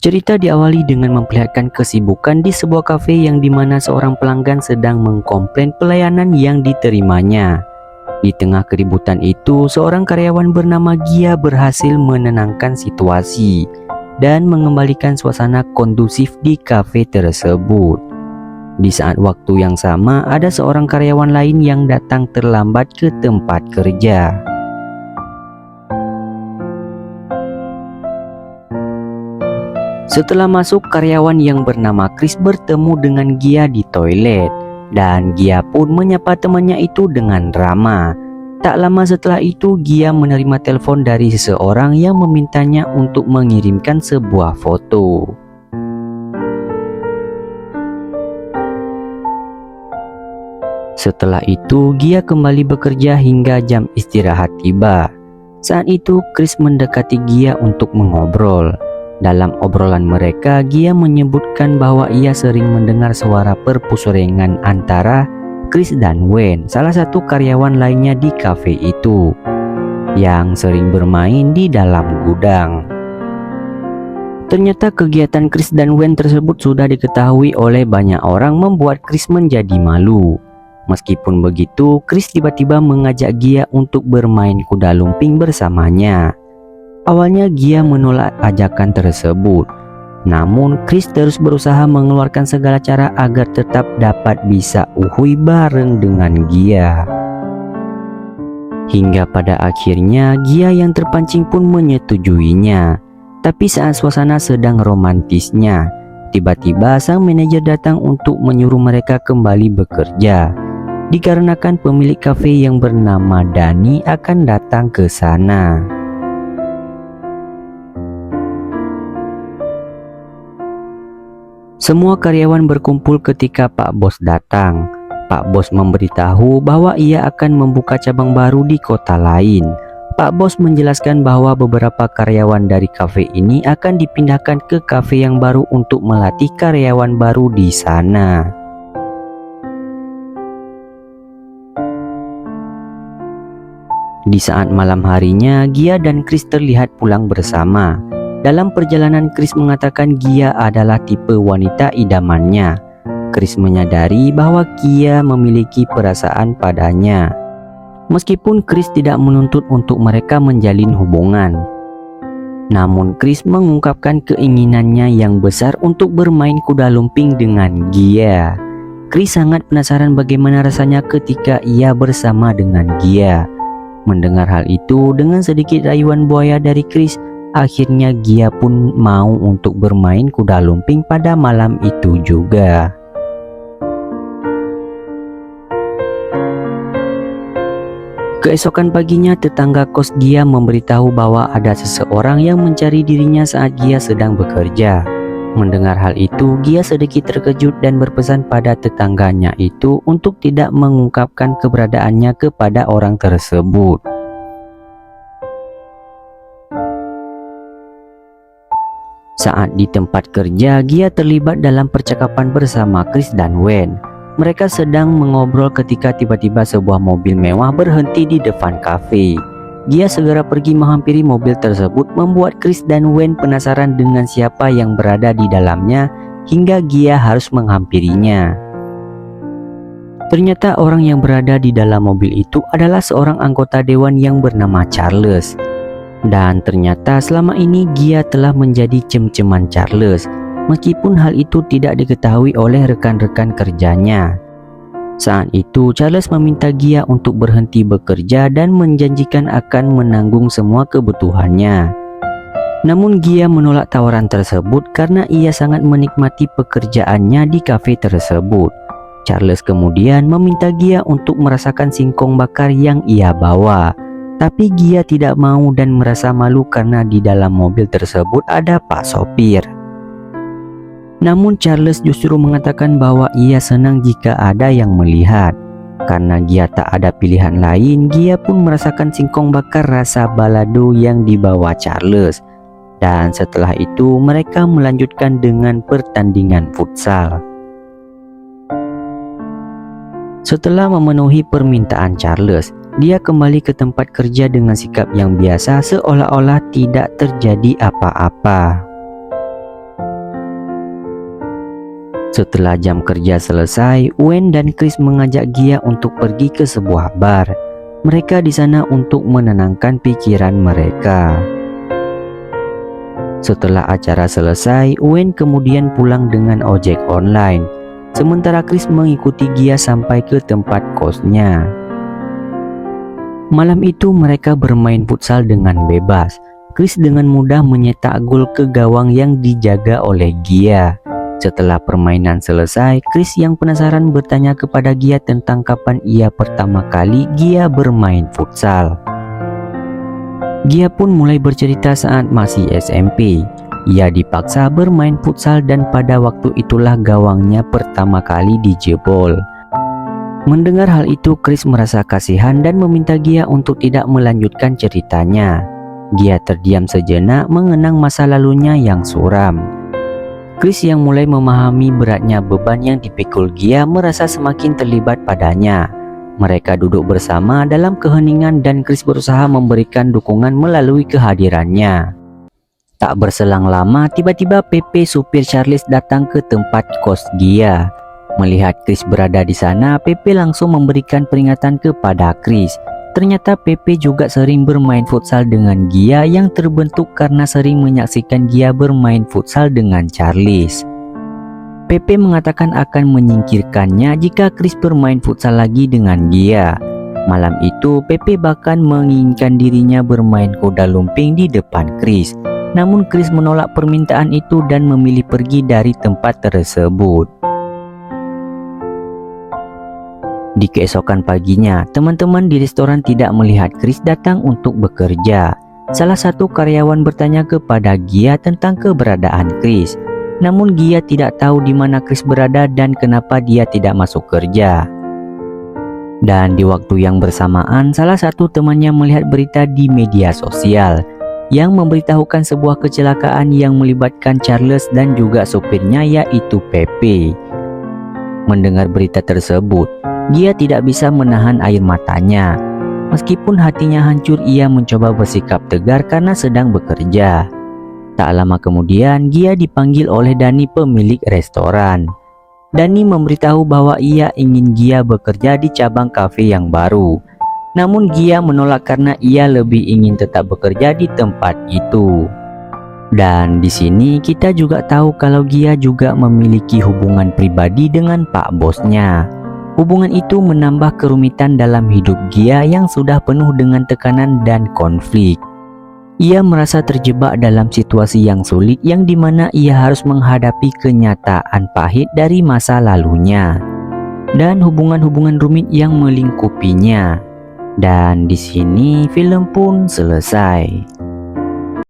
Cerita diawali dengan memperlihatkan kesibukan di sebuah kafe yang dimana seorang pelanggan sedang mengkomplain pelayanan yang diterimanya. Di tengah keributan itu, seorang karyawan bernama Gia berhasil menenangkan situasi dan mengembalikan suasana kondusif di kafe tersebut. Di saat waktu yang sama, ada seorang karyawan lain yang datang terlambat ke tempat kerja. Setelah masuk, karyawan yang bernama Chris bertemu dengan Gia di toilet, dan Gia pun menyapa temannya itu dengan ramah. Tak lama setelah itu, Gia menerima telepon dari seseorang yang memintanya untuk mengirimkan sebuah foto. Setelah itu, Gia kembali bekerja hingga jam istirahat tiba. Saat itu, Chris mendekati Gia untuk mengobrol. Dalam obrolan mereka, Gia menyebutkan bahwa ia sering mendengar suara perpusurengan antara Chris dan Wayne, salah satu karyawan lainnya di kafe itu, yang sering bermain di dalam gudang. Ternyata kegiatan Chris dan Wayne tersebut sudah diketahui oleh banyak orang, membuat Chris menjadi malu. Meskipun begitu, Chris tiba-tiba mengajak Gia untuk bermain kuda lumping bersamanya. Awalnya Gia menolak ajakan tersebut, namun Chris terus berusaha mengeluarkan segala cara agar tetap dapat bisa uhuy bareng dengan Gia. Hingga pada akhirnya Gia yang terpancing pun menyetujuinya. Tapi saat suasana sedang romantisnya, tiba-tiba sang manajer datang untuk menyuruh mereka kembali bekerja, dikarenakan pemilik kafe yang bernama Dani akan datang ke sana. Semua karyawan berkumpul ketika Pak Bos datang. Pak Bos memberitahu bahwa ia akan membuka cabang baru di kota lain. Pak Bos menjelaskan bahwa beberapa karyawan dari kafe ini akan dipindahkan ke kafe yang baru untuk melatih karyawan baru di sana. Di saat malam harinya, Gia dan Chris terlihat pulang bersama. Dalam perjalanan, Chris mengatakan Gia adalah tipe wanita idamannya. Chris menyadari bahwa Gia memiliki perasaan padanya. Meskipun Chris tidak menuntut untuk mereka menjalin hubungan, namun Chris mengungkapkan keinginannya yang besar untuk bermain kuda lumping dengan Gia. Chris sangat penasaran bagaimana rasanya ketika ia bersama dengan Gia. Mendengar hal itu, dengan sedikit rayuan buaya dari Chris, akhirnya Gia pun mau untuk bermain kuda lumping pada malam itu juga. Keesokan paginya, tetangga kos Gia memberitahu bahwa ada seseorang yang mencari dirinya saat Gia sedang bekerja. Mendengar hal itu, Gia sedikit terkejut dan berpesan pada tetangganya itu untuk tidak mengungkapkan keberadaannya kepada orang tersebut. Saat di tempat kerja, Gia terlibat dalam percakapan bersama Chris dan Wayne. Mereka sedang mengobrol ketika tiba-tiba sebuah mobil mewah berhenti di depan kafe. Gia segera pergi menghampiri mobil tersebut, membuat Chris dan Wayne penasaran dengan siapa yang berada di dalamnya hingga Gia harus menghampirinya. Ternyata orang yang berada di dalam mobil itu adalah seorang anggota dewan yang bernama Charles. Dan ternyata selama ini Gia telah menjadi cem-ceman Charles, meskipun hal itu tidak diketahui oleh rekan-rekan kerjanya. Saat itu Charles meminta Gia untuk berhenti bekerja dan menjanjikan akan menanggung semua kebutuhannya. Namun Gia menolak tawaran tersebut karena ia sangat menikmati pekerjaannya di kafe tersebut. Charles kemudian meminta Gia untuk merasakan singkong bakar yang ia bawa. Tapi Gia tidak mau dan merasa malu karena di dalam mobil tersebut ada Pak Sopir. Namun Charles justru mengatakan bahwa ia senang jika ada yang melihat. Karena Gia tak ada pilihan lain, Gia pun merasakan singkong bakar rasa balado yang dibawa Charles. Dan setelah itu mereka melanjutkan dengan pertandingan futsal. Setelah memenuhi permintaan Charles, dia kembali ke tempat kerja dengan sikap yang biasa, seolah-olah tidak terjadi apa-apa. Setelah jam kerja selesai, Wen dan Chris mengajak Gia untuk pergi ke sebuah bar. Mereka di sana untuk menenangkan pikiran mereka. Setelah acara selesai, Wen kemudian pulang dengan ojek online. Sementara Chris mengikuti Gia sampai ke tempat kosnya. Malam itu mereka bermain futsal dengan bebas. Chris dengan mudah menyetak gol ke gawang yang dijaga oleh Gia. Setelah permainan selesai, Chris yang penasaran bertanya kepada Gia tentang kapan ia pertama kali Gia bermain futsal. Gia pun mulai bercerita saat masih SMP. Ia dipaksa bermain futsal dan pada waktu itulah gawangnya pertama kali dijebol. Mendengar hal itu, Chris merasa kasihan dan meminta Gia untuk tidak melanjutkan ceritanya. Gia terdiam sejenak mengenang masa lalunya yang suram. Chris yang mulai memahami beratnya beban yang dipikul Gia merasa semakin terlibat padanya. Mereka duduk bersama dalam keheningan dan Chris berusaha memberikan dukungan melalui kehadirannya. Tak berselang lama, tiba-tiba Pepe supir Charles datang ke tempat kos Gia. Melihat Chris berada di sana, Pepe langsung memberikan peringatan kepada Chris. Ternyata Pepe juga sering bermain futsal dengan Gia yang terbentuk karena sering menyaksikan Gia bermain futsal dengan Charles. Pepe mengatakan akan menyingkirkannya jika Chris bermain futsal lagi dengan Gia. Malam itu Pepe bahkan menginginkan dirinya bermain kuda lumping di depan Chris. Namun Chris menolak permintaan itu dan memilih pergi dari tempat tersebut. Di keesokan paginya, teman-teman di restoran tidak melihat Chris datang untuk bekerja. Salah satu karyawan bertanya kepada Gia tentang keberadaan Chris. Namun Gia tidak tahu di mana Chris berada dan kenapa dia tidak masuk kerja. Dan di waktu yang bersamaan, salah satu temannya melihat berita di media sosial yang memberitahukan sebuah kecelakaan yang melibatkan Charles dan juga sopirnya yaitu Pepe. Mendengar berita tersebut, Gia tidak bisa menahan air matanya. Meskipun hatinya hancur, ia mencoba bersikap tegar karena sedang bekerja. Tak lama kemudian, Gia dipanggil oleh Dani, pemilik restoran. Dani memberitahu bahwa ia ingin Gia bekerja di cabang kafe yang baru. Namun Gia menolak karena ia lebih ingin tetap bekerja di tempat itu. Dan di sini kita juga tahu kalau Gia juga memiliki hubungan pribadi dengan Pak Bosnya. Hubungan itu menambah kerumitan dalam hidup Gia yang sudah penuh dengan tekanan dan konflik. Ia merasa terjebak dalam situasi yang sulit yang dimana ia harus menghadapi kenyataan pahit dari masa lalunya dan hubungan-hubungan rumit yang melingkupinya. Dan di sini film pun selesai.